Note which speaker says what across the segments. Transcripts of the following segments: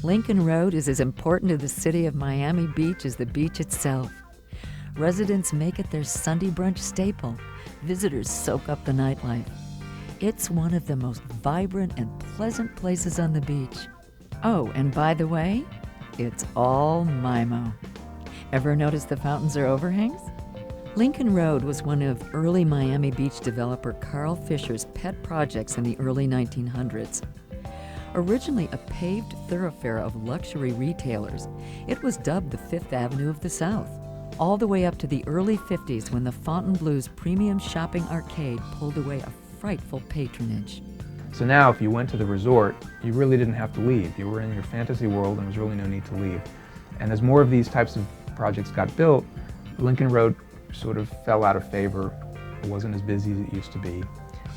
Speaker 1: Lincoln Road is as important to the city of Miami Beach as the beach itself. Residents make it their Sunday brunch staple. Visitors soak up the nightlife. It's one of the most vibrant and pleasant places on the beach. Oh, and by the way, it's all MiMo. Ever notice the fountains are overhangs? Lincoln Road was one of early Miami Beach developer Carl Fisher's pet projects in the early 1900s. Originally a paved thoroughfare of luxury retailers, it was dubbed the Fifth Avenue of the South, all the way up to the early 50s when the Fontainebleau's premium shopping arcade pulled away a frightful patronage.
Speaker 2: So now if you went to the resort, you really didn't have to leave. You were in your fantasy world and there was really no need to leave. And as more of these types of projects got built, Lincoln Road sort of fell out of favor. It wasn't as busy as it used to be.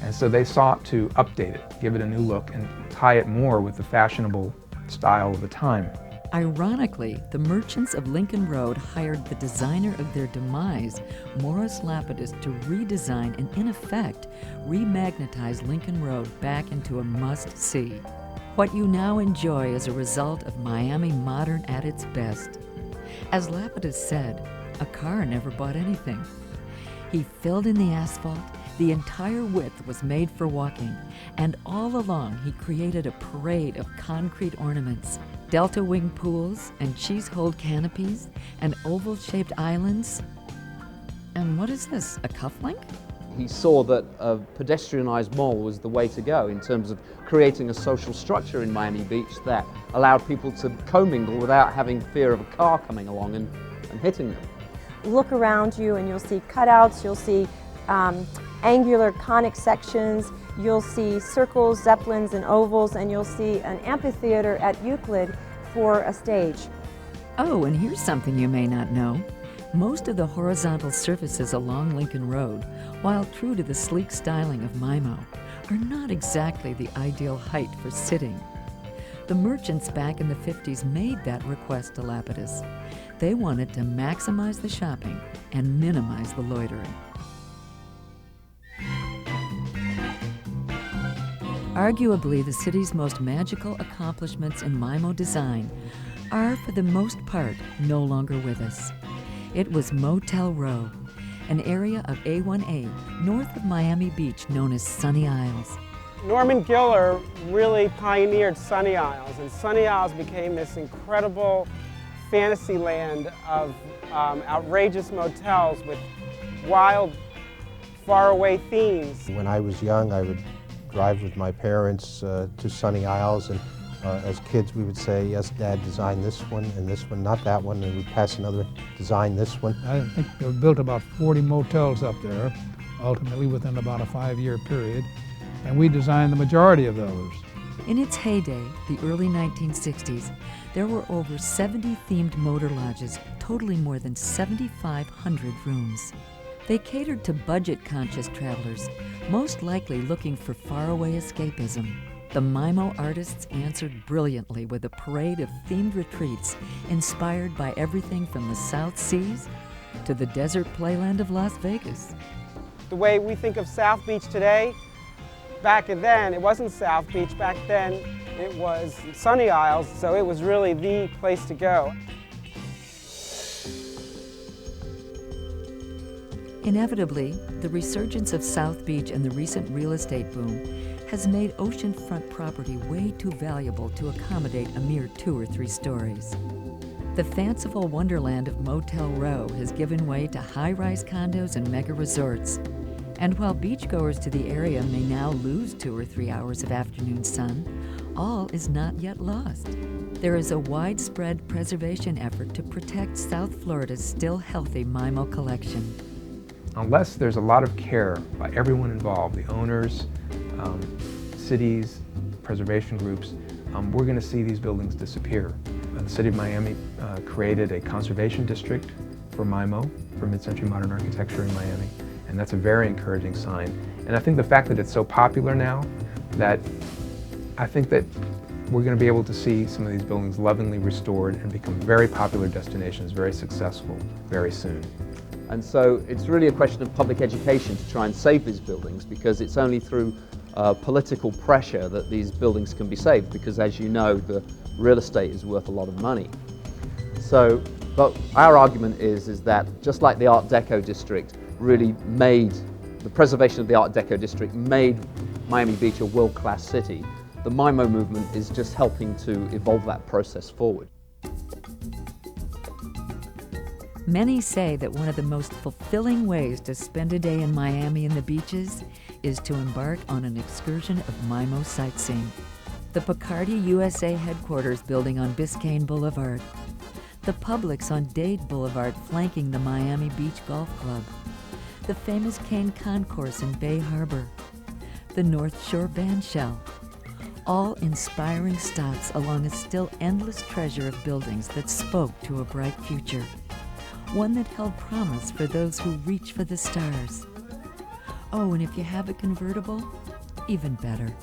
Speaker 2: And so they sought to update it, give it a new look, and tie it more with the fashionable style of the time.
Speaker 1: Ironically, the merchants of Lincoln Road hired the designer of their demise, Morris Lapidus, to redesign and, in effect, remagnetize Lincoln Road back into a must-see. What you now enjoy is a result of Miami modern at its best. As Lapidus said, a car never bought anything. He filled in the asphalt, the entire width was made for walking, and all along he created a parade of concrete ornaments, delta wing pools and cheese-holed canopies and oval-shaped islands. And what is this, a cufflink?
Speaker 3: He saw that a pedestrianised mall was the way to go in terms of creating a social structure in Miami Beach that allowed people to commingle without having fear of a car coming along and hitting them.
Speaker 4: Look around you and you'll see cutouts, you'll see angular conic sections, you'll see circles, zeppelins, and ovals, and you'll see an amphitheater at Euclid for a stage.
Speaker 1: Oh, and here's something you may not know. Most of the horizontal surfaces along Lincoln Road, while true to the sleek styling of MiMo, are not exactly the ideal height for sitting. The merchants back in the 50s made that request to Lapidus. They wanted to maximize the shopping and minimize the loitering. Arguably, the city's most magical accomplishments in MiMo design are, for the most part, no longer with us. It was Motel Row, an area of A1A north of Miami Beach known as Sunny Isles.
Speaker 5: Norman Giller really pioneered Sunny Isles, and Sunny Isles became this incredible fantasy land of outrageous motels with wild, faraway themes.
Speaker 6: When I was young, I would drive with my parents to Sunny Isles, and as kids we would say, yes, Dad, design this one and this one, not that one, and we'd pass another, design this one.
Speaker 7: I think they built about 40 motels up there, ultimately within about a 5-year period, and we designed the majority of those.
Speaker 1: In its heyday, the early 1960s, there were over 70 themed motor lodges, totaling more than 7,500 rooms. They catered to budget-conscious travelers, most likely looking for faraway escapism. The MiMo artists answered brilliantly with a parade of themed retreats inspired by everything from the South Seas to the desert playland of Las Vegas.
Speaker 5: The way we think of South Beach today, back then it wasn't South Beach, back then it was Sunny Isles, so it was really the place to go.
Speaker 1: Inevitably, the resurgence of South Beach and the recent real estate boom has made oceanfront property way too valuable to accommodate a mere 2 or 3 stories. The fanciful wonderland of Motel Row has given way to high-rise condos and mega resorts. And while beachgoers to the area may now lose 2 or 3 hours of afternoon sun, all is not yet lost. There is a widespread preservation effort to protect South Florida's still healthy MiMo collection.
Speaker 2: Unless there's a lot of care by everyone involved, the owners, cities, preservation groups, we're going to see these buildings disappear. The City of Miami created a conservation district for MiMo, for mid-century modern architecture in Miami, and that's a very encouraging sign. And I think the fact that it's so popular now, that I think that we're going to be able to see some of these buildings lovingly restored and become very popular destinations, very successful, very soon.
Speaker 3: And so it's really a question of public education to try and save these buildings, because it's only through political pressure that these buildings can be saved, because as you know, the real estate is worth a lot of money. So, but our argument is that just like the Art Deco district really made, the preservation of the Art Deco district made Miami Beach a world-class city, the MiMo movement is just helping to evolve that process forward.
Speaker 1: Many say that one of the most fulfilling ways to spend a day in Miami and the beaches is to embark on an excursion of MiMo sightseeing. The Bacardi USA headquarters building on Biscayne Boulevard, the Publix on Dade Boulevard flanking the Miami Beach Golf Club, the famous Cane Concourse in Bay Harbor, the North Shore Bandshell, all inspiring stops along a still endless treasure of buildings that spoke to a bright future, one that held promise for those who reach for the stars. Oh, and if you have a convertible, even better.